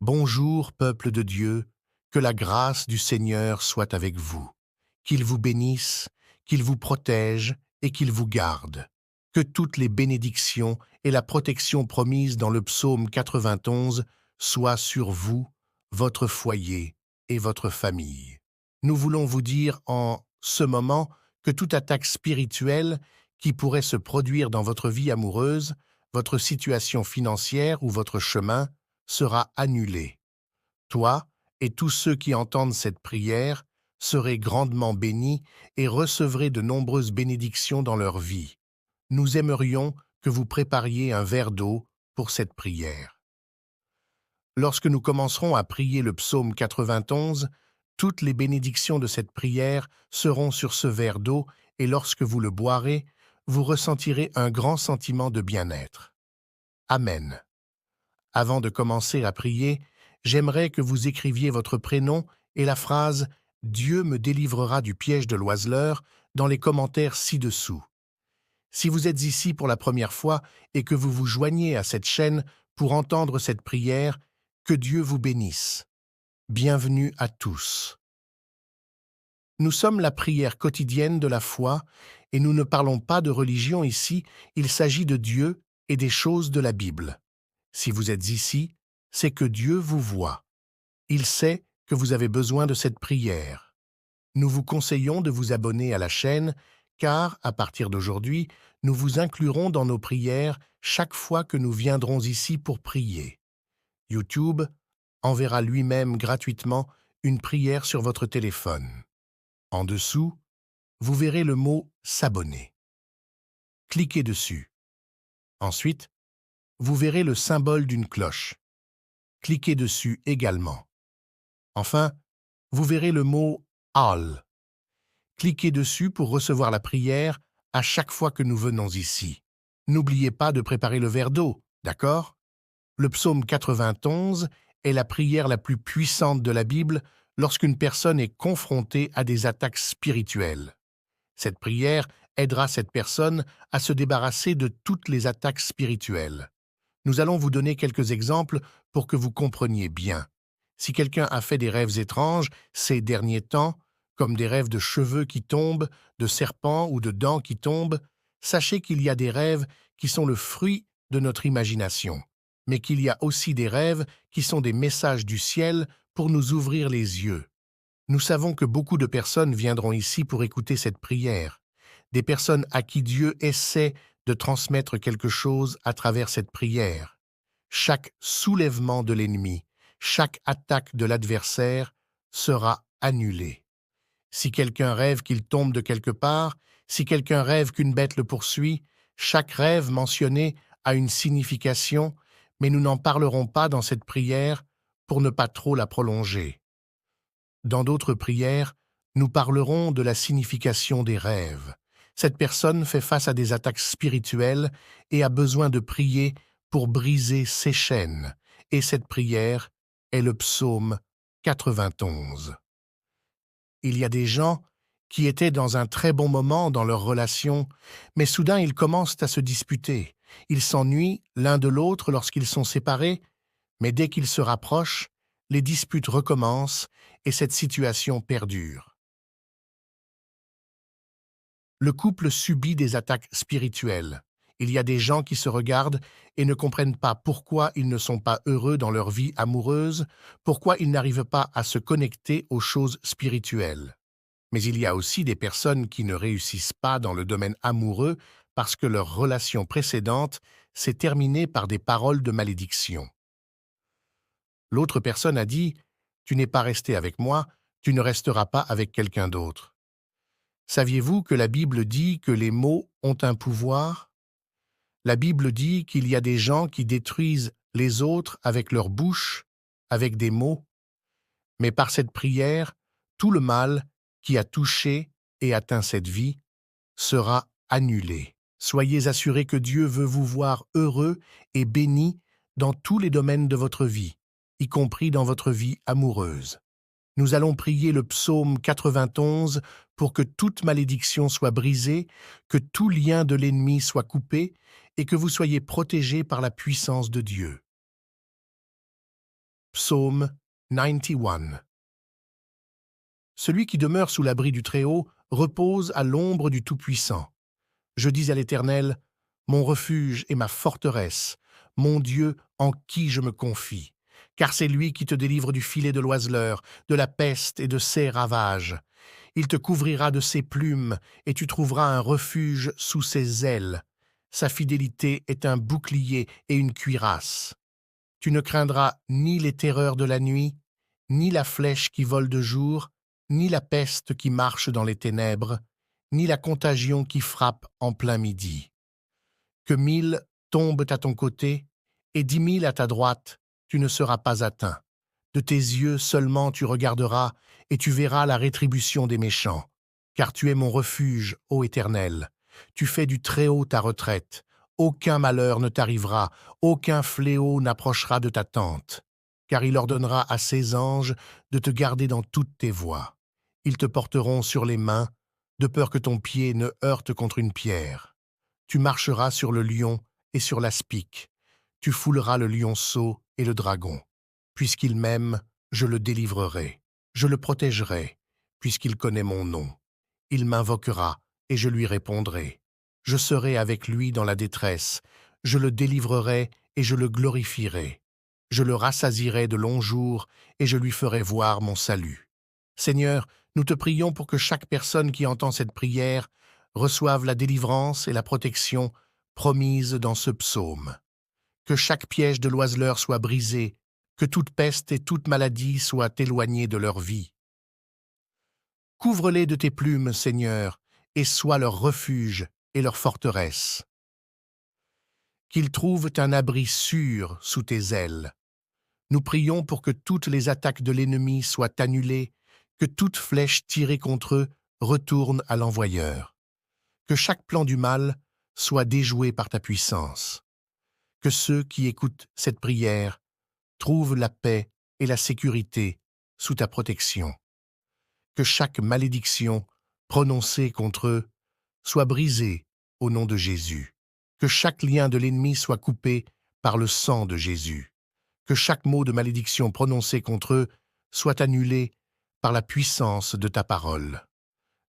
Bonjour, peuple de Dieu, que la grâce du Seigneur soit avec vous, qu'il vous bénisse, qu'il vous protège et qu'il vous garde. Que toutes les bénédictions et la protection promise dans le psaume 91 soient sur vous, votre foyer et votre famille. Nous voulons vous dire en ce moment que toute attaque spirituelle qui pourrait se produire dans votre vie amoureuse, votre situation financière ou votre chemin sera annulée. Toi et tous ceux qui entendent cette prière serez grandement bénis et recevrez de nombreuses bénédictions dans leur vie. Nous aimerions que vous prépariez un verre d'eau pour cette prière. Lorsque nous commencerons à prier le psaume 91, toutes les bénédictions de cette prière seront sur ce verre d'eau et lorsque vous le boirez, vous ressentirez un grand sentiment de bien-être. Amen. Avant de commencer à prier, j'aimerais que vous écriviez votre prénom et la phrase « Dieu me délivrera du piège de l'oiseleur » dans les commentaires ci-dessous. Si vous êtes ici pour la première fois et que vous vous joignez à cette chaîne pour entendre cette prière, que Dieu vous bénisse. Bienvenue à tous. Nous sommes la prière quotidienne de la foi et nous ne parlons pas de religion ici, il s'agit de Dieu et des choses de la Bible. Si vous êtes ici, c'est que Dieu vous voit. Il sait que vous avez besoin de cette prière. Nous vous conseillons de vous abonner à la chaîne, car, à partir d'aujourd'hui, nous vous inclurons dans nos prières chaque fois que nous viendrons ici pour prier. YouTube enverra lui-même gratuitement une prière sur votre téléphone. En dessous, vous verrez le mot « S'abonner ». Cliquez dessus. Ensuite, vous verrez le symbole d'une cloche. Cliquez dessus également. Enfin, vous verrez le mot « All ». Cliquez dessus pour recevoir la prière à chaque fois que nous venons ici. N'oubliez pas de préparer le verre d'eau, d'accord? Le psaume 91 est la prière la plus puissante de la Bible lorsqu'une personne est confrontée à des attaques spirituelles. Cette prière aidera cette personne à se débarrasser de toutes les attaques spirituelles. Nous allons vous donner quelques exemples pour que vous compreniez bien. Si quelqu'un a fait des rêves étranges ces derniers temps, comme des rêves de cheveux qui tombent, de serpents ou de dents qui tombent, sachez qu'il y a des rêves qui sont le fruit de notre imagination, mais qu'il y a aussi des rêves qui sont des messages du ciel pour nous ouvrir les yeux. Nous savons que beaucoup de personnes viendront ici pour écouter cette prière, des personnes à qui Dieu essaie de transmettre quelque chose à travers cette prière. Chaque soulèvement de l'ennemi, chaque attaque de l'adversaire sera annulé. Si quelqu'un rêve qu'il tombe de quelque part, si quelqu'un rêve qu'une bête le poursuit, chaque rêve mentionné a une signification, mais nous n'en parlerons pas dans cette prière pour ne pas trop la prolonger. Dans d'autres prières, nous parlerons de la signification des rêves. Cette personne fait face à des attaques spirituelles et a besoin de prier pour briser ses chaînes. Et cette prière est le psaume 91. Il y a des gens qui étaient dans un très bon moment dans leur relation, mais soudain ils commencent à se disputer. Ils s'ennuient l'un de l'autre lorsqu'ils sont séparés, mais dès qu'ils se rapprochent, les disputes recommencent et cette situation perdure. Le couple subit des attaques spirituelles. Il y a des gens qui se regardent et ne comprennent pas pourquoi ils ne sont pas heureux dans leur vie amoureuse, pourquoi ils n'arrivent pas à se connecter aux choses spirituelles. Mais il y a aussi des personnes qui ne réussissent pas dans le domaine amoureux parce que leur relation précédente s'est terminée par des paroles de malédiction. L'autre personne a dit « Tu n'es pas resté avec moi, tu ne resteras pas avec quelqu'un d'autre ». Saviez-vous que la Bible dit que les mots ont un pouvoir? La Bible dit qu'il y a des gens qui détruisent les autres avec leur bouche, avec des mots. Mais par cette prière, tout le mal qui a touché et atteint cette vie sera annulé. Soyez assurés que Dieu veut vous voir heureux et béni dans tous les domaines de votre vie, y compris dans votre vie amoureuse. Nous allons prier le psaume 91 pour que toute malédiction soit brisée, que tout lien de l'ennemi soit coupé et que vous soyez protégés par la puissance de Dieu. Psaume 91. Celui qui demeure sous l'abri du Très-Haut repose à l'ombre du Tout-Puissant. Je dis à l'Éternel, mon refuge et ma forteresse, mon Dieu en qui je me confie. Car c'est lui qui te délivre du filet de l'oiseleur, de la peste et de ses ravages. Il te couvrira de ses plumes, et tu trouveras un refuge sous ses ailes. Sa fidélité est un bouclier et une cuirasse. Tu ne craindras ni les terreurs de la nuit, ni la flèche qui vole de jour, ni la peste qui marche dans les ténèbres, ni la contagion qui frappe en plein midi. Que 1000 tombent à ton côté, et 10 000 à ta droite, tu ne seras pas atteint. De tes yeux seulement tu regarderas, et tu verras la rétribution des méchants. Car tu es mon refuge, ô Éternel. Tu fais du Très-Haut ta retraite. Aucun malheur ne t'arrivera, aucun fléau n'approchera de ta tente. Car il ordonnera à ses anges de te garder dans toutes tes voies. Ils te porteront sur les mains, de peur que ton pied ne heurte contre une pierre. Tu marcheras sur le lion et sur l'aspic. Tu fouleras le lionceau et le dragon. Puisqu'il m'aime, je le délivrerai. Je le protégerai, puisqu'il connaît mon nom. Il m'invoquera, et je lui répondrai. Je serai avec lui dans la détresse. Je le délivrerai, et je le glorifierai. Je le rassasierai de longs jours, et je lui ferai voir mon salut. Seigneur, nous te prions pour que chaque personne qui entend cette prière reçoive la délivrance et la protection promises dans ce psaume. Que chaque piège de l'oiseleur soit brisé, que toute peste et toute maladie soient éloignées de leur vie. Couvre-les de tes plumes, Seigneur, et sois leur refuge et leur forteresse. Qu'ils trouvent un abri sûr sous tes ailes. Nous prions pour que toutes les attaques de l'ennemi soient annulées, que toute flèche tirée contre eux retourne à l'envoyeur. Que chaque plan du mal soit déjoué par ta puissance. Que ceux qui écoutent cette prière trouvent la paix et la sécurité sous ta protection. Que chaque malédiction prononcée contre eux soit brisée au nom de Jésus. Que chaque lien de l'ennemi soit coupé par le sang de Jésus. Que chaque mot de malédiction prononcé contre eux soit annulé par la puissance de ta parole.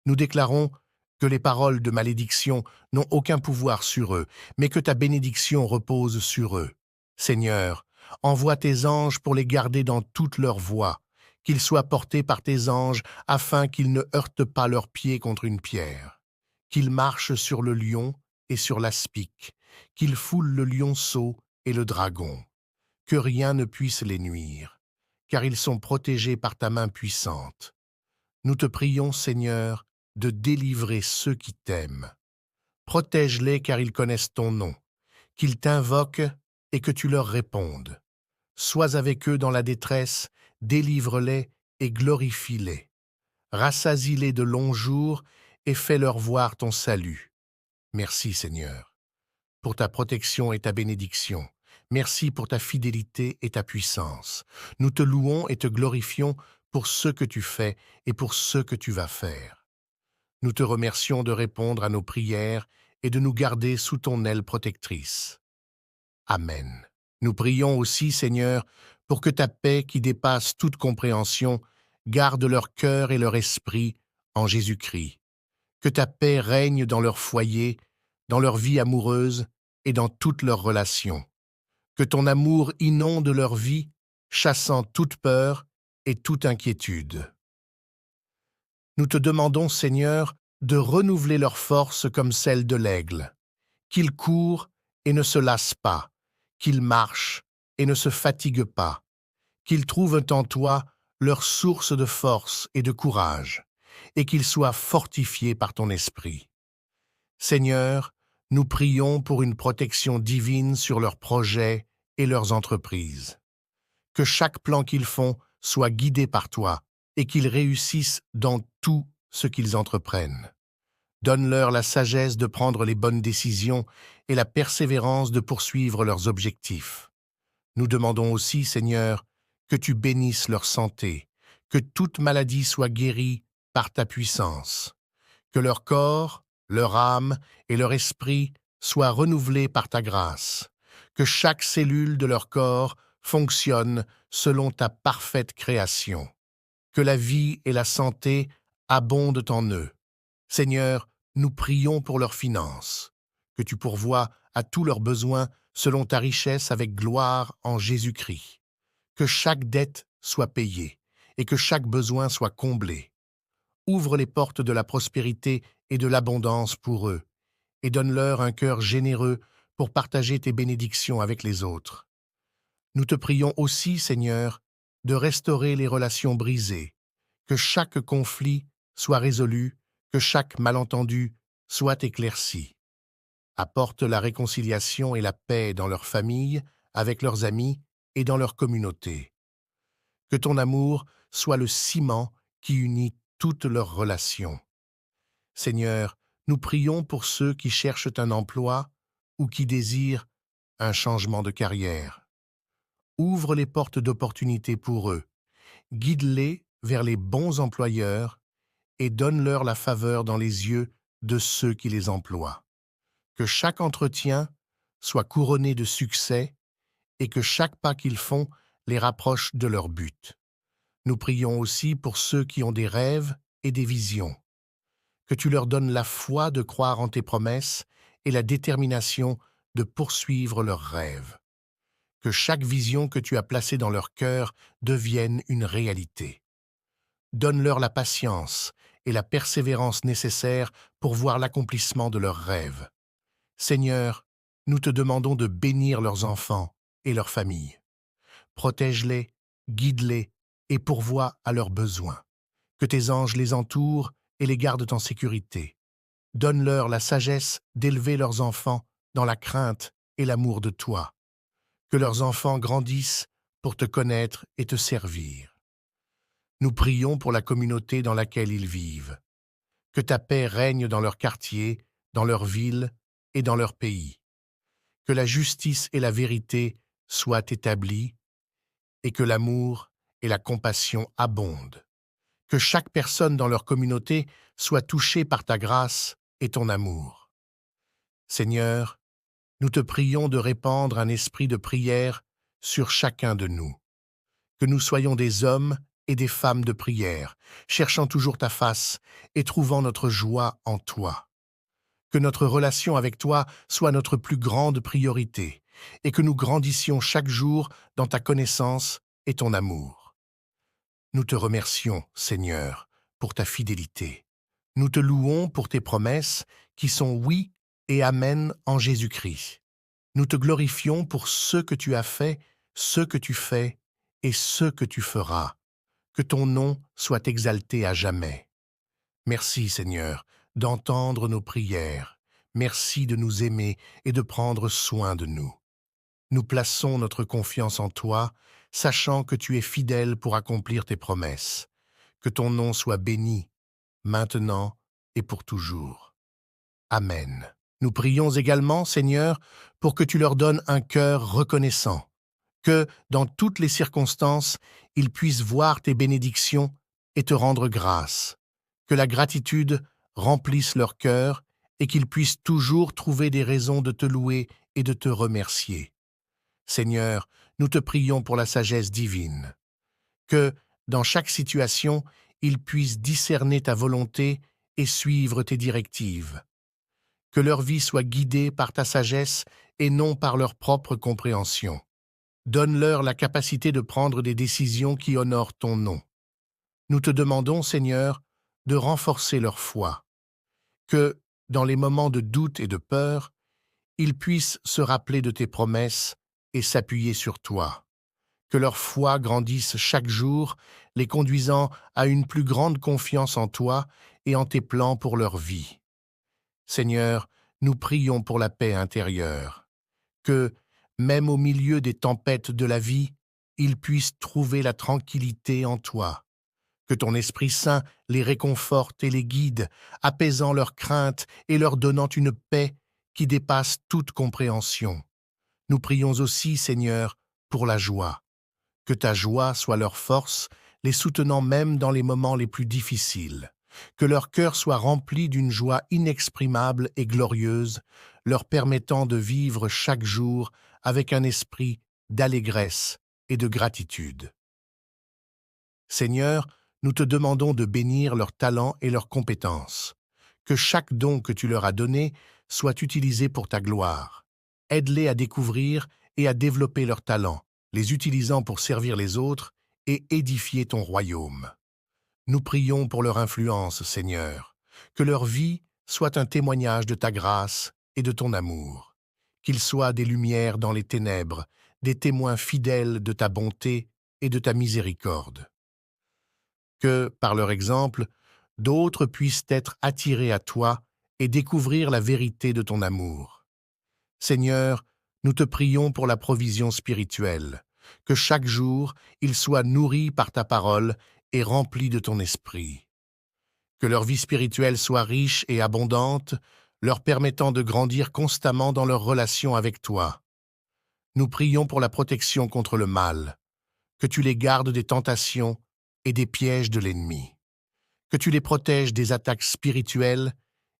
Nous déclarons que les paroles de malédiction n'ont aucun pouvoir sur eux, mais que ta bénédiction repose sur eux. Seigneur, envoie tes anges pour les garder dans toutes leurs voies, qu'ils soient portés par tes anges afin qu'ils ne heurtent pas leurs pieds contre une pierre, qu'ils marchent sur le lion et sur l'aspic, qu'ils foulent le lionceau et le dragon, que rien ne puisse les nuire, car ils sont protégés par ta main puissante. Nous te prions, Seigneur, de délivrer ceux qui t'aiment. Protège-les car ils connaissent ton nom, qu'ils t'invoquent et que tu leur répondes. Sois avec eux dans la détresse, délivre-les et glorifie-les. Rassasie-les de longs jours et fais-leur voir ton salut. Merci, Seigneur, pour ta protection et ta bénédiction. Merci pour ta fidélité et ta puissance. Nous te louons et te glorifions pour ce que tu fais et pour ce que tu vas faire. Nous te remercions de répondre à nos prières et de nous garder sous ton aile protectrice. Amen. Nous prions aussi, Seigneur, pour que ta paix qui dépasse toute compréhension garde leur cœur et leur esprit en Jésus-Christ. Que ta paix règne dans leur foyer, dans leur vie amoureuse et dans toutes leurs relations. Que ton amour inonde leur vie, chassant toute peur et toute inquiétude. Nous te demandons, Seigneur, de renouveler leur force comme celle de l'aigle, qu'ils courent et ne se lassent pas, qu'ils marchent et ne se fatiguent pas, qu'ils trouvent en toi leur source de force et de courage, et qu'ils soient fortifiés par ton esprit. Seigneur, nous prions pour une protection divine sur leurs projets et leurs entreprises. Que chaque plan qu'ils font soit guidé par toi et qu'ils réussissent dans tout ce qu'ils entreprennent. Donne-leur la sagesse de prendre les bonnes décisions et la persévérance de poursuivre leurs objectifs. Nous demandons aussi, Seigneur, que tu bénisses leur santé, que toute maladie soit guérie par ta puissance, que leur corps, leur âme et leur esprit soient renouvelés par ta grâce, que chaque cellule de leur corps fonctionne selon ta parfaite création. Que la vie et la santé abondent en eux. Seigneur, nous prions pour leurs finances, que tu pourvoies à tous leurs besoins selon ta richesse avec gloire en Jésus-Christ. Que chaque dette soit payée et que chaque besoin soit comblé. Ouvre les portes de la prospérité et de l'abondance pour eux, et donne-leur un cœur généreux pour partager tes bénédictions avec les autres. Nous te prions aussi, Seigneur, de restaurer les relations brisées, que chaque conflit soit résolu, que chaque malentendu soit éclairci. Apporte la réconciliation et la paix dans leurs familles, avec leurs amis et dans leur communauté. Que ton amour soit le ciment qui unit toutes leurs relations. Seigneur, nous prions pour ceux qui cherchent un emploi ou qui désirent un changement de carrière. Ouvre les portes d'opportunités pour eux, guide-les vers les bons employeurs et donne-leur la faveur dans les yeux de ceux qui les emploient. Que chaque entretien soit couronné de succès et que chaque pas qu'ils font les rapproche de leur but. Nous prions aussi pour ceux qui ont des rêves et des visions. Que tu leur donnes la foi de croire en tes promesses et la détermination de poursuivre leurs rêves. Que chaque vision que tu as placée dans leur cœur devienne une réalité. Donne-leur la patience et la persévérance nécessaires pour voir l'accomplissement de leurs rêves. Seigneur, nous te demandons de bénir leurs enfants et leurs familles. Protège-les, guide-les et pourvois à leurs besoins. Que tes anges les entourent et les gardent en sécurité. Donne-leur la sagesse d'élever leurs enfants dans la crainte et l'amour de toi. Que leurs enfants grandissent pour te connaître et te servir. Nous prions pour la communauté dans laquelle ils vivent. Que ta paix règne dans leur quartier, dans leur ville et dans leur pays. Que la justice et la vérité soient établies et que l'amour et la compassion abondent. Que chaque personne dans leur communauté soit touchée par ta grâce et ton amour. Seigneur, nous te prions de répandre un esprit de prière sur chacun de nous. Que nous soyons des hommes et des femmes de prière, cherchant toujours ta face et trouvant notre joie en toi. Que notre relation avec toi soit notre plus grande priorité et que nous grandissions chaque jour dans ta connaissance et ton amour. Nous te remercions, Seigneur, pour ta fidélité. Nous te louons pour tes promesses qui sont oui et amen en Jésus-Christ. Nous te glorifions pour ce que tu as fait, ce que tu fais et ce que tu feras. Que ton nom soit exalté à jamais. Merci, Seigneur, d'entendre nos prières. Merci de nous aimer et de prendre soin de nous. Nous plaçons notre confiance en toi, sachant que tu es fidèle pour accomplir tes promesses. Que ton nom soit béni, maintenant et pour toujours. Amen. Nous prions également, Seigneur, pour que tu leur donnes un cœur reconnaissant, que, dans toutes les circonstances, ils puissent voir tes bénédictions et te rendre grâce. Que la gratitude remplisse leur cœur et qu'ils puissent toujours trouver des raisons de te louer et de te remercier. Seigneur, nous te prions pour la sagesse divine. Que, dans chaque situation, ils puissent discerner ta volonté et suivre tes directives. Que leur vie soit guidée par ta sagesse et non par leur propre compréhension. Donne-leur la capacité de prendre des décisions qui honorent ton nom. Nous te demandons, Seigneur, de renforcer leur foi. Que, dans les moments de doute et de peur, ils puissent se rappeler de tes promesses et s'appuyer sur toi. Que leur foi grandisse chaque jour, les conduisant à une plus grande confiance en toi et en tes plans pour leur vie. Seigneur, nous prions pour la paix intérieure. Que, même au milieu des tempêtes de la vie, ils puissent trouver la tranquillité en toi. Que ton Esprit Saint les réconforte et les guide, apaisant leurs craintes et leur donnant une paix qui dépasse toute compréhension. Nous prions aussi, Seigneur, pour la joie. Que ta joie soit leur force, les soutenant même dans les moments les plus difficiles. Que leur cœur soit rempli d'une joie inexprimable et glorieuse, leur permettant de vivre chaque jour avec un esprit d'allégresse et de gratitude. Seigneur, nous te demandons de bénir leurs talents et leurs compétences. Que chaque don que tu leur as donné soit utilisé pour ta gloire. Aide-les à découvrir et à développer leurs talents, les utilisant pour servir les autres et édifier ton royaume. Nous prions pour leur influence, Seigneur, que leur vie soit un témoignage de ta grâce et de ton amour, qu'ils soient des lumières dans les ténèbres, des témoins fidèles de ta bonté et de ta miséricorde. Que, par leur exemple, d'autres puissent être attirés à toi et découvrir la vérité de ton amour. Seigneur, nous te prions pour la provision spirituelle, que chaque jour ils soient nourris par ta parole et remplis de ton esprit. Que leur vie spirituelle soit riche et abondante, leur permettant de grandir constamment dans leur relation avec toi. Nous prions pour la protection contre le mal, que tu les gardes des tentations et des pièges de l'ennemi, que tu les protèges des attaques spirituelles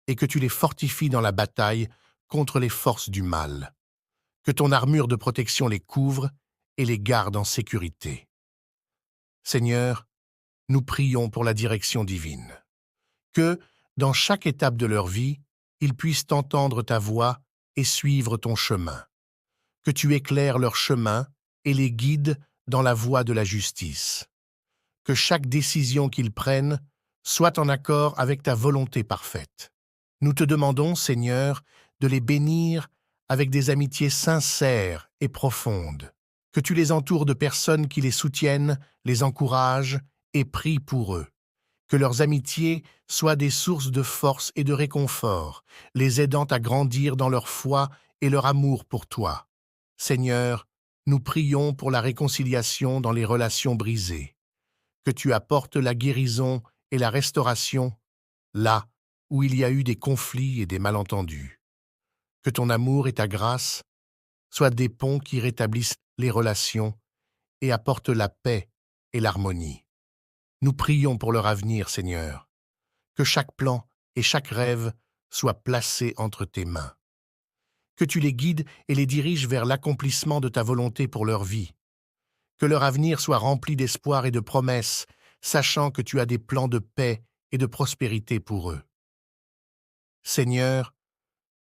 et que tu les fortifies dans la bataille contre les forces du mal. Que ton armure de protection les couvre et les garde en sécurité. Seigneur, nous prions pour la direction divine. Que, dans chaque étape de leur vie, ils puissent entendre ta voix et suivre ton chemin. Que tu éclaires leur chemin et les guides dans la voie de la justice. Que chaque décision qu'ils prennent soit en accord avec ta volonté parfaite. Nous te demandons, Seigneur, de les bénir avec des amitiés sincères et profondes. Que tu les entoures de personnes qui les soutiennent, les encouragent et prient pour eux. Que leurs amitiés soient des sources de force et de réconfort, les aidant à grandir dans leur foi et leur amour pour toi. Seigneur, nous prions pour la réconciliation dans les relations brisées. Que tu apportes la guérison et la restauration là où il y a eu des conflits et des malentendus. Que ton amour et ta grâce soient des ponts qui rétablissent les relations et apportent la paix et l'harmonie. Nous prions pour leur avenir, Seigneur. Que chaque plan et chaque rêve soient placés entre tes mains. Que tu les guides et les diriges vers l'accomplissement de ta volonté pour leur vie. Que leur avenir soit rempli d'espoir et de promesses, sachant que tu as des plans de paix et de prospérité pour eux. Seigneur,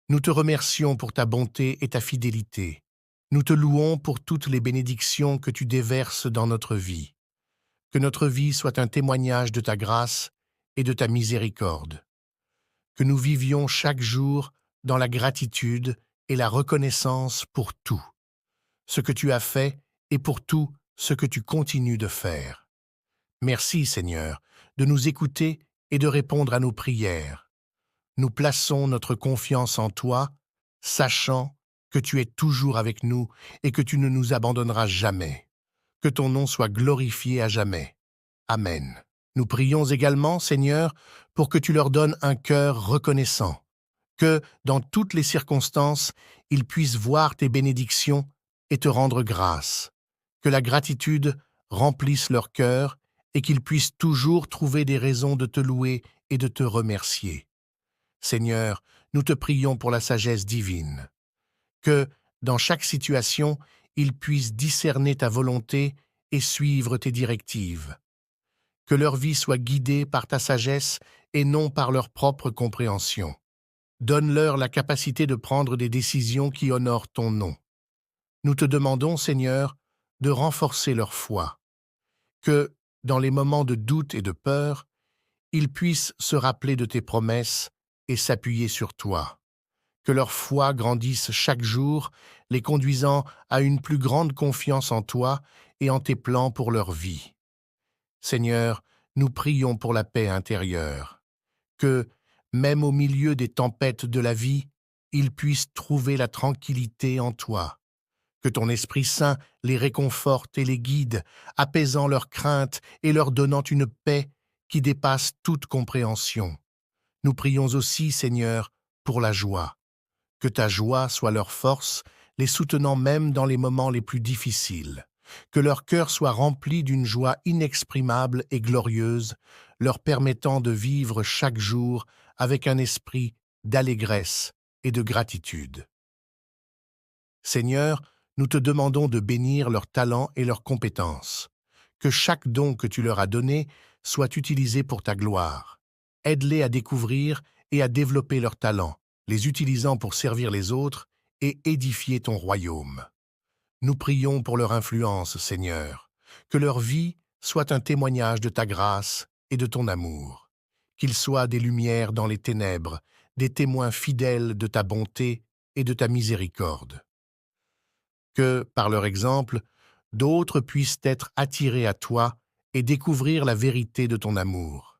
nous te remercions pour ta bonté et ta fidélité. Nous te louons pour toutes les bénédictions que tu déverses dans notre vie. Que notre vie soit un témoignage de ta grâce et de ta miséricorde. Que nous vivions chaque jour dans la gratitude et la reconnaissance pour tout ce que tu as fait et pour tout ce que tu continues de faire. Merci, Seigneur, de nous écouter et de répondre à nos prières. Nous plaçons notre confiance en toi, sachant que tu es toujours avec nous et que tu ne nous abandonneras jamais. Que ton nom soit glorifié à jamais. Amen. Nous prions également, Seigneur, pour que tu leur donnes un cœur reconnaissant, que, dans toutes les circonstances, ils puissent voir tes bénédictions et te rendre grâce, que la gratitude remplisse leur cœur et qu'ils puissent toujours trouver des raisons de te louer et de te remercier. Seigneur, nous te prions pour la sagesse divine, que, dans chaque situation, ils puissent discerner ta volonté et suivre tes directives. Que leur vie soit guidée par ta sagesse et non par leur propre compréhension. Donne-leur la capacité de prendre des décisions qui honorent ton nom. Nous te demandons, Seigneur, de renforcer leur foi, que, dans les moments de doute et de peur, ils puissent se rappeler de tes promesses et s'appuyer sur toi. Que leur foi grandisse chaque jour, les conduisant à une plus grande confiance en toi et en tes plans pour leur vie. Seigneur, nous prions pour la paix intérieure, que, même au milieu des tempêtes de la vie, ils puissent trouver la tranquillité en toi. Que ton Esprit Saint les réconforte et les guide, apaisant leurs craintes et leur donnant une paix qui dépasse toute compréhension. Nous prions aussi, Seigneur, pour la joie. Que ta joie soit leur force, les soutenant même dans les moments les plus difficiles. Que leur cœur soit rempli d'une joie inexprimable et glorieuse, leur permettant de vivre chaque jour avec un esprit d'allégresse et de gratitude. Seigneur, nous te demandons de bénir leurs talents et leurs compétences. Que chaque don que tu leur as donné soit utilisé pour ta gloire. Aide-les à découvrir et à développer leurs talents, les utilisant pour servir les autres et édifier ton royaume. Nous prions pour leur influence, Seigneur, que leur vie soit un témoignage de ta grâce et de ton amour, qu'ils soient des lumières dans les ténèbres, des témoins fidèles de ta bonté et de ta miséricorde. Que, par leur exemple, d'autres puissent être attirés à toi et découvrir la vérité de ton amour.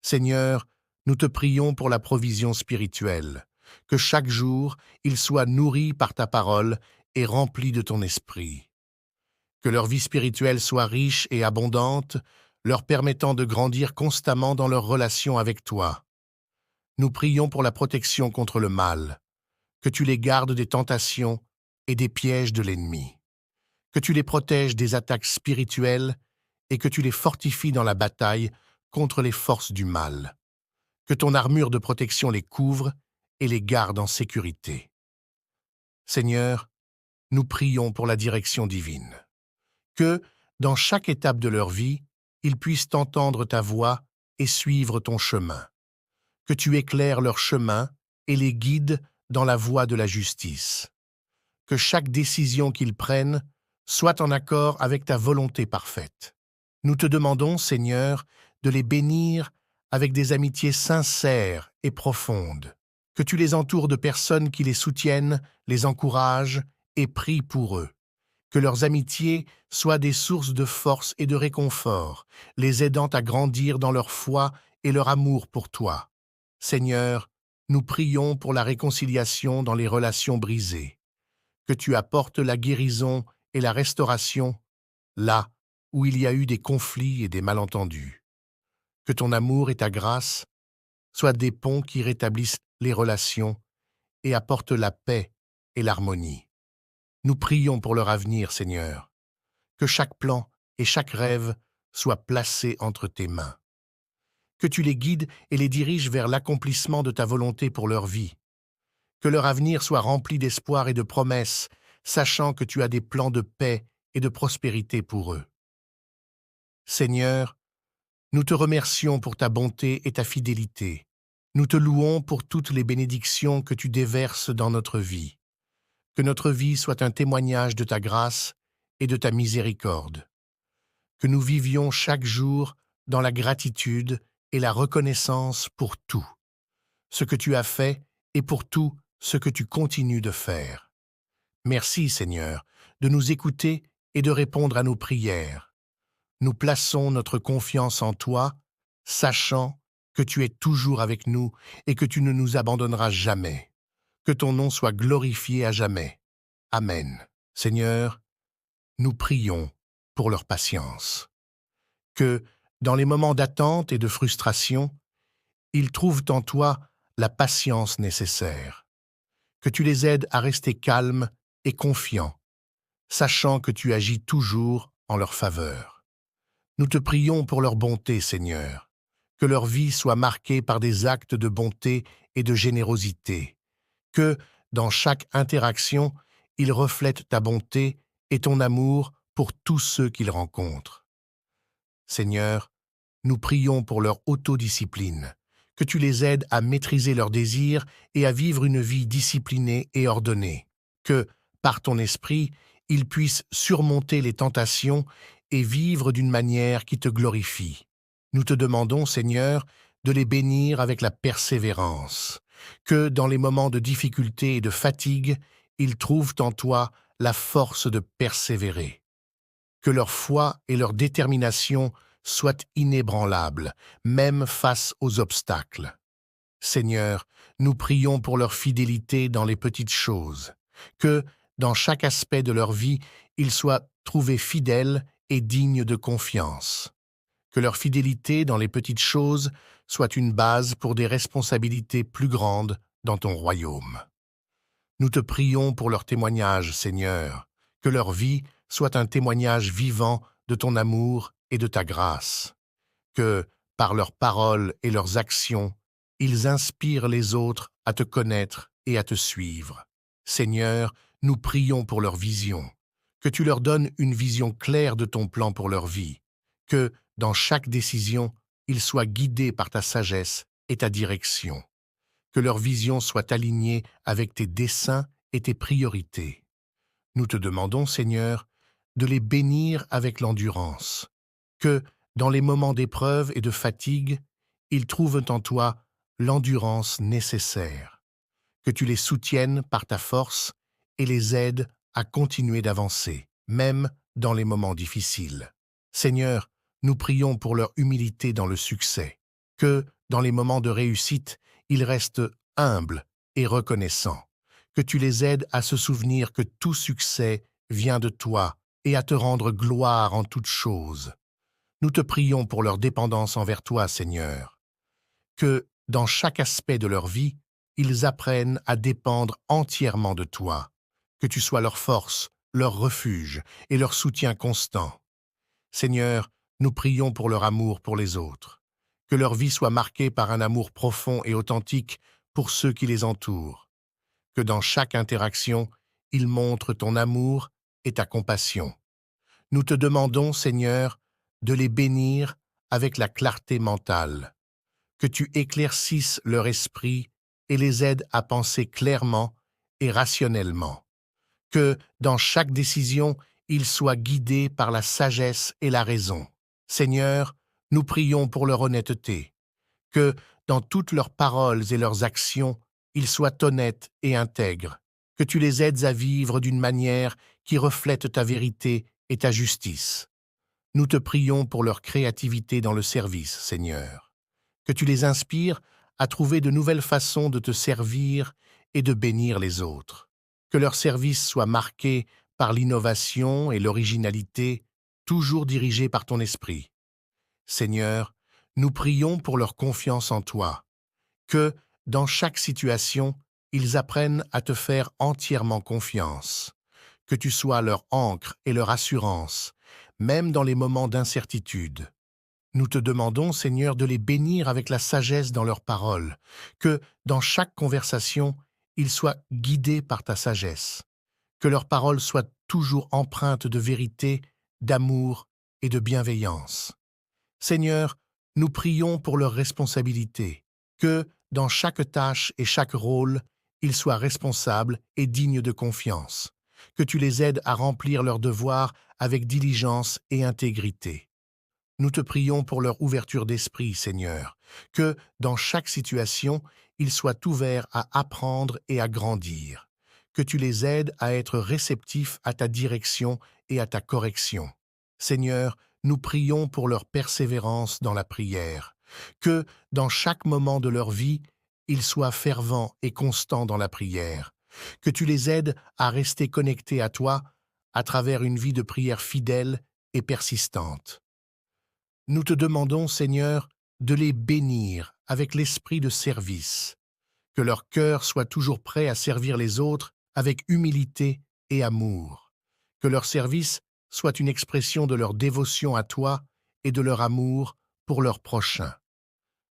Seigneur, nous te prions pour la provision spirituelle, que chaque jour ils soient nourris par ta parole et remplis de ton esprit. Que leur vie spirituelle soit riche et abondante, leur permettant de grandir constamment dans leur relation avec toi. Nous prions pour la protection contre le mal, que tu les gardes des tentations et des pièges de l'ennemi, que tu les protèges des attaques spirituelles et que tu les fortifies dans la bataille contre les forces du mal. Que ton armure de protection les couvre et les garde en sécurité. Seigneur, nous prions pour la direction divine. Que, dans chaque étape de leur vie, ils puissent entendre ta voix et suivre ton chemin. Que tu éclaires leur chemin et les guides dans la voie de la justice. Que chaque décision qu'ils prennent soit en accord avec ta volonté parfaite. Nous te demandons, Seigneur, de les bénir avec des amitiés sincères et profondes. Que tu les entoures de personnes qui les soutiennent, les encouragent et prient pour eux. Que leurs amitiés soient des sources de force et de réconfort, les aidant à grandir dans leur foi et leur amour pour toi. Seigneur, nous prions pour la réconciliation dans les relations brisées. Que tu apportes la guérison et la restauration là où il y a eu des conflits et des malentendus. Que ton amour et ta grâce soient des ponts qui rétablissent les relations et apportent la paix et l'harmonie. Nous prions pour leur avenir, Seigneur. Que chaque plan et chaque rêve soient placés entre tes mains. Que tu les guides et les diriges vers l'accomplissement de ta volonté pour leur vie. Que leur avenir soit rempli d'espoir et de promesses, sachant que tu as des plans de paix et de prospérité pour eux. Seigneur, nous te remercions pour ta bonté et ta fidélité. Nous te louons pour toutes les bénédictions que tu déverses dans notre vie. Que notre vie soit un témoignage de ta grâce et de ta miséricorde. Que nous vivions chaque jour dans la gratitude et la reconnaissance pour tout, ce que tu as fait et pour tout ce que tu continues de faire. Merci, Seigneur, de nous écouter et de répondre à nos prières. Nous plaçons notre confiance en toi, sachant que tu es toujours avec nous et que tu ne nous abandonneras jamais. Que ton nom soit glorifié à jamais. Amen. Seigneur, nous prions pour leur patience. Que, dans les moments d'attente et de frustration, ils trouvent en toi la patience nécessaire. Que tu les aides à rester calmes et confiants, sachant que tu agis toujours en leur faveur. Nous te prions pour leur bonté, Seigneur, que leur vie soit marquée par des actes de bonté et de générosité, que, dans chaque interaction, ils reflètent ta bonté et ton amour pour tous ceux qu'ils rencontrent. Seigneur, nous prions pour leur autodiscipline, que tu les aides à maîtriser leurs désirs et à vivre une vie disciplinée et ordonnée, que, par ton esprit, ils puissent surmonter les tentations et vivre d'une manière qui te glorifie. Nous te demandons, Seigneur, de les bénir avec la persévérance, que, dans les moments de difficulté et de fatigue, ils trouvent en toi la force de persévérer. Que leur foi et leur détermination soient inébranlables, même face aux obstacles. Seigneur, nous prions pour leur fidélité dans les petites choses, que, dans chaque aspect de leur vie, ils soient trouvés fidèles et dignes de confiance. Que leur fidélité dans les petites choses soit une base pour des responsabilités plus grandes dans ton royaume. Nous te prions pour leur témoignage, Seigneur, que leur vie soit un témoignage vivant de ton amour et de ta grâce, que, par leurs paroles et leurs actions, ils inspirent les autres à te connaître et à te suivre. Seigneur, nous prions pour leur vision, que tu leur donnes une vision claire de ton plan pour leur vie, que, dans chaque décision, ils soient guidés par ta sagesse et ta direction, que leur vision soit alignée avec tes desseins et tes priorités. Nous te demandons, Seigneur, de les bénir avec l'endurance, que, dans les moments d'épreuve et de fatigue, ils trouvent en toi l'endurance nécessaire, que tu les soutiennes par ta force et les aides à continuer d'avancer, même dans les moments difficiles. Seigneur, nous prions pour leur humilité dans le succès, que, dans les moments de réussite, ils restent humbles et reconnaissants, que tu les aides à se souvenir que tout succès vient de toi et à te rendre gloire en toutes choses. Nous te prions pour leur dépendance envers toi, Seigneur, que, dans chaque aspect de leur vie, ils apprennent à dépendre entièrement de toi, que tu sois leur force, leur refuge et leur soutien constant. Seigneur, nous prions pour leur amour pour les autres, que leur vie soit marquée par un amour profond et authentique pour ceux qui les entourent, que dans chaque interaction, ils montrent ton amour et ta compassion. Nous te demandons, Seigneur, de les bénir avec la clarté mentale, que tu éclaircisses leur esprit et les aides à penser clairement et rationnellement, que, dans chaque décision, ils soient guidés par la sagesse et la raison. Seigneur, nous prions pour leur honnêteté, que, dans toutes leurs paroles et leurs actions, ils soient honnêtes et intègres, que tu les aides à vivre d'une manière qui reflète ta vérité et ta justice. Nous te prions pour leur créativité dans le service, Seigneur, que tu les inspires à trouver de nouvelles façons de te servir et de bénir les autres, que leur service soit marqué par l'innovation et l'originalité, toujours dirigés par ton esprit. Seigneur, nous prions pour leur confiance en toi, que, dans chaque situation, ils apprennent à te faire entièrement confiance, que tu sois leur ancre et leur assurance, même dans les moments d'incertitude. Nous te demandons, Seigneur, de les bénir avec la sagesse dans leurs paroles, que, dans chaque conversation, ils soient guidés par ta sagesse, que leurs paroles soient toujours empreintes de vérité, d'amour et de bienveillance. Seigneur, nous prions pour leurs responsabilités, que, dans chaque tâche et chaque rôle, ils soient responsables et dignes de confiance, que tu les aides à remplir leurs devoirs avec diligence et intégrité. Nous te prions pour leur ouverture d'esprit, Seigneur, que, dans chaque situation, ils soient ouverts à apprendre et à grandir, que tu les aides à être réceptifs à ta direction et à ta correction. Seigneur, nous prions pour leur persévérance dans la prière, que, dans chaque moment de leur vie, ils soient fervents et constants dans la prière, que tu les aides à rester connectés à toi à travers une vie de prière fidèle et persistante. Nous te demandons, Seigneur, de les bénir avec l'esprit de service, que leur cœur soit toujours prêt à servir les autres avec humilité et amour, que leur service soit une expression de leur dévotion à toi et de leur amour pour leurs prochains.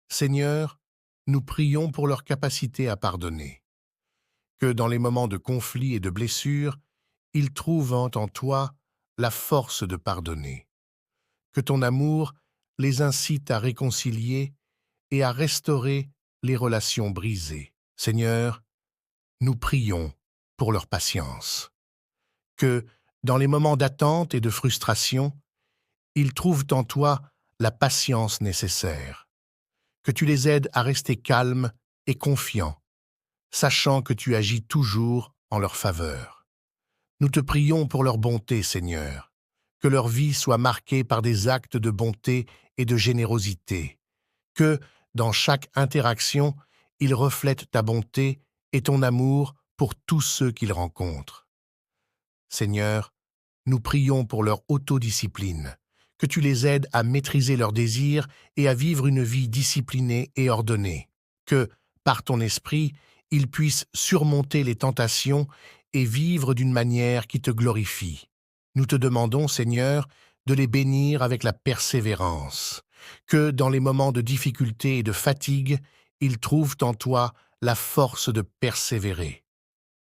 Seigneur, nous prions pour leur capacité à pardonner, que dans les moments de conflit et de blessure, ils trouvent en toi la force de pardonner, que ton amour les incite à réconcilier et à restaurer les relations brisées. Seigneur, nous prions pour leur patience, que, dans les moments d'attente et de frustration, ils trouvent en toi la patience nécessaire, que tu les aides à rester calmes et confiants, sachant que tu agis toujours en leur faveur. Nous te prions pour leur bonté, Seigneur, que leur vie soit marquée par des actes de bonté et de générosité, que, dans chaque interaction, ils reflètent ta bonté et ton amour pour tous ceux qu'ils rencontrent. Seigneur, nous prions pour leur autodiscipline, que tu les aides à maîtriser leurs désirs et à vivre une vie disciplinée et ordonnée, que, par ton esprit, ils puissent surmonter les tentations et vivre d'une manière qui te glorifie. Nous te demandons, Seigneur, de les bénir avec la persévérance, que, dans les moments de difficulté et de fatigue, ils trouvent en toi la force de persévérer,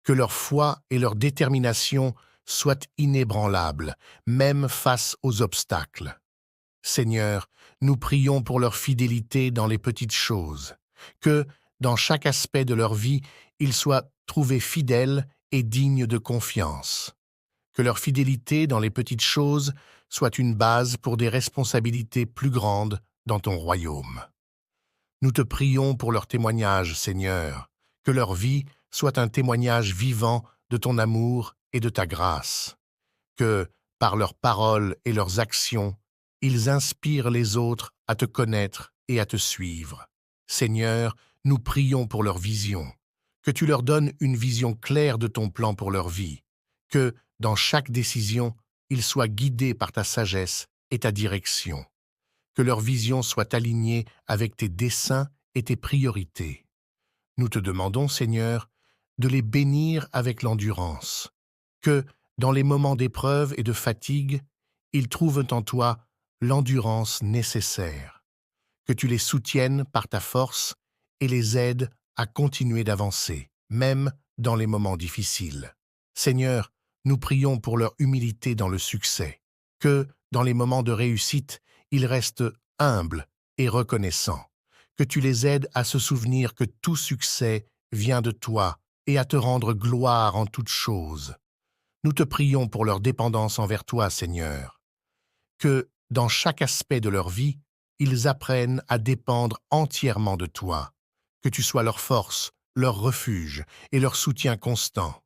que leur foi et leur détermination soient inébranlables, même face aux obstacles. Seigneur, nous prions pour leur fidélité dans les petites choses, que, dans chaque aspect de leur vie, ils soient trouvés fidèles et dignes de confiance. Que leur fidélité dans les petites choses soit une base pour des responsabilités plus grandes dans ton royaume. Nous te prions pour leur témoignage, Seigneur, que leur vie soit un témoignage vivant de ton amour et de ta grâce, que, par leurs paroles et leurs actions, ils inspirent les autres à te connaître et à te suivre. Seigneur, nous prions pour leur vision, que tu leur donnes une vision claire de ton plan pour leur vie, que, dans chaque décision, ils soient guidés par ta sagesse et ta direction, que leur vision soit alignée avec tes desseins et tes priorités. Nous te demandons, Seigneur, de les bénir avec l'endurance, que, dans les moments d'épreuve et de fatigue, ils trouvent en toi l'endurance nécessaire, que tu les soutiennes par ta force et les aides à continuer d'avancer, même dans les moments difficiles. Seigneur, nous prions pour leur humilité dans le succès, que, dans les moments de réussite, ils restent humbles et reconnaissants, que tu les aides à se souvenir que tout succès vient de toi et à te rendre gloire en toutes choses. Nous te prions pour leur dépendance envers toi, Seigneur, que, dans chaque aspect de leur vie, ils apprennent à dépendre entièrement de toi, que tu sois leur force, leur refuge et leur soutien constant.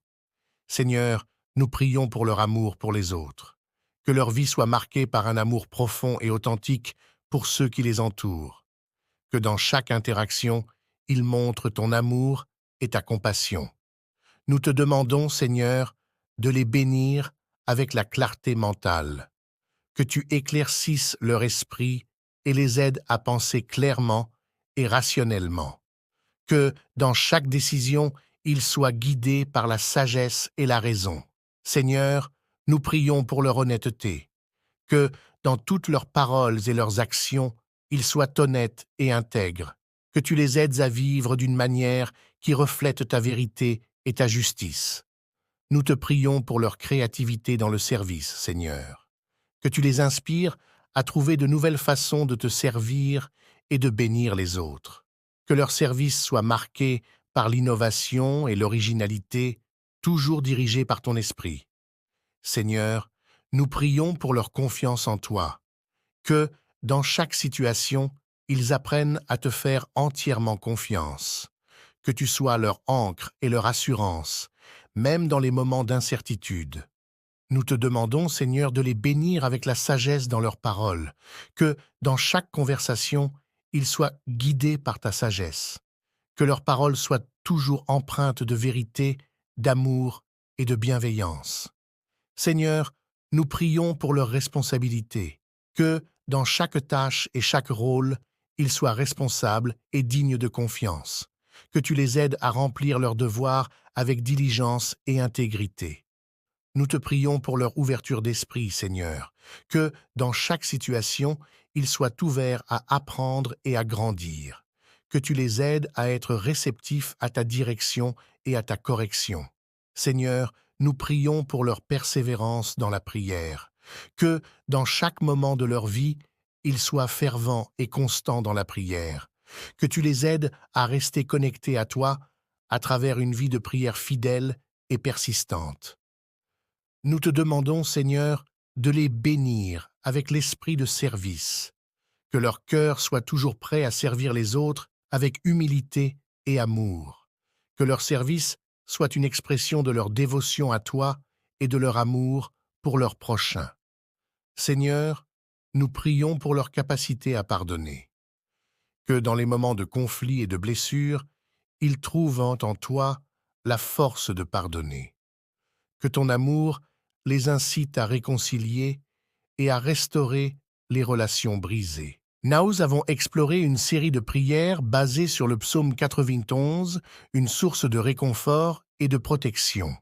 Seigneur, nous prions pour leur amour pour les autres, que leur vie soit marquée par un amour profond et authentique pour ceux qui les entourent, que dans chaque interaction, ils montrent ton amour et ta compassion. Nous te demandons, Seigneur, de les bénir avec la clarté mentale, que tu éclaircisses leur esprit et les aides à penser clairement et rationnellement, que, dans chaque décision, ils soient guidés par la sagesse et la raison. Seigneur, nous prions pour leur honnêteté, que, dans toutes leurs paroles et leurs actions, ils soient honnêtes et intègres, que tu les aides à vivre d'une manière qui reflète ta vérité et ta justice. Nous te prions pour leur créativité dans le service, Seigneur, que tu les inspires à trouver de nouvelles façons de te servir et de bénir les autres, que leur service soit marqué par l'innovation et l'originalité, toujours dirigés par ton esprit. Seigneur, nous prions pour leur confiance en toi, que, dans chaque situation, ils apprennent à te faire entièrement confiance, que tu sois leur ancre et leur assurance, même dans les moments d'incertitude. Nous te demandons, Seigneur, de les bénir avec la sagesse dans leurs paroles, que, dans chaque conversation, ils soient guidés par ta sagesse, que leurs paroles soient toujours empreintes de vérité, d'amour et de bienveillance. Seigneur, nous prions pour leurs responsabilités, que, dans chaque tâche et chaque rôle, ils soient responsables et dignes de confiance, que tu les aides à remplir leurs devoirs avec diligence et intégrité. Nous te prions pour leur ouverture d'esprit, Seigneur, que, dans chaque situation, ils soient ouverts à apprendre et à grandir, que tu les aides à être réceptifs à ta direction et à ta correction. Seigneur, nous prions pour leur persévérance dans la prière, que, dans chaque moment de leur vie, ils soient fervents et constants dans la prière, que tu les aides à rester connectés à toi à travers une vie de prière fidèle et persistante. Nous te demandons, Seigneur, de les bénir avec l'esprit de service, que leur cœur soit toujours prêt à servir les autres avec humilité et amour, que leur service soit une expression de leur dévotion à toi et de leur amour pour leurs prochains. Seigneur, nous prions pour leur capacité à pardonner, que dans les moments de conflit et de blessure, ils trouvent en toi la force de pardonner, que ton amour les incite à réconcilier et à restaurer les relations brisées. Nous avons exploré une série de prières basées sur le psaume 91, une source de réconfort et de protection.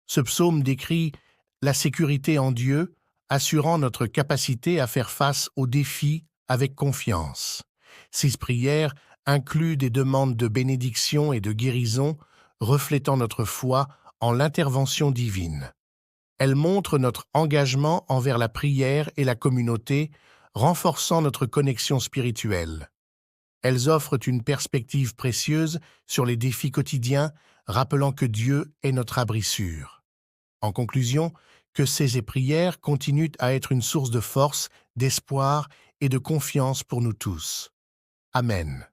Ce psaume décrit la sécurité en Dieu, assurant notre capacité à faire face aux défis avec confiance. Ces prières incluent des demandes de bénédiction et de guérison, reflétant notre foi en l'intervention divine. Elles montrent notre engagement envers la prière et la communauté, renforçant notre connexion spirituelle. Elles offrent une perspective précieuse sur les défis quotidiens, rappelant que Dieu est notre abri sûr. En conclusion, que ces prières continuent à être une source de force, d'espoir et de confiance pour nous tous. Amen.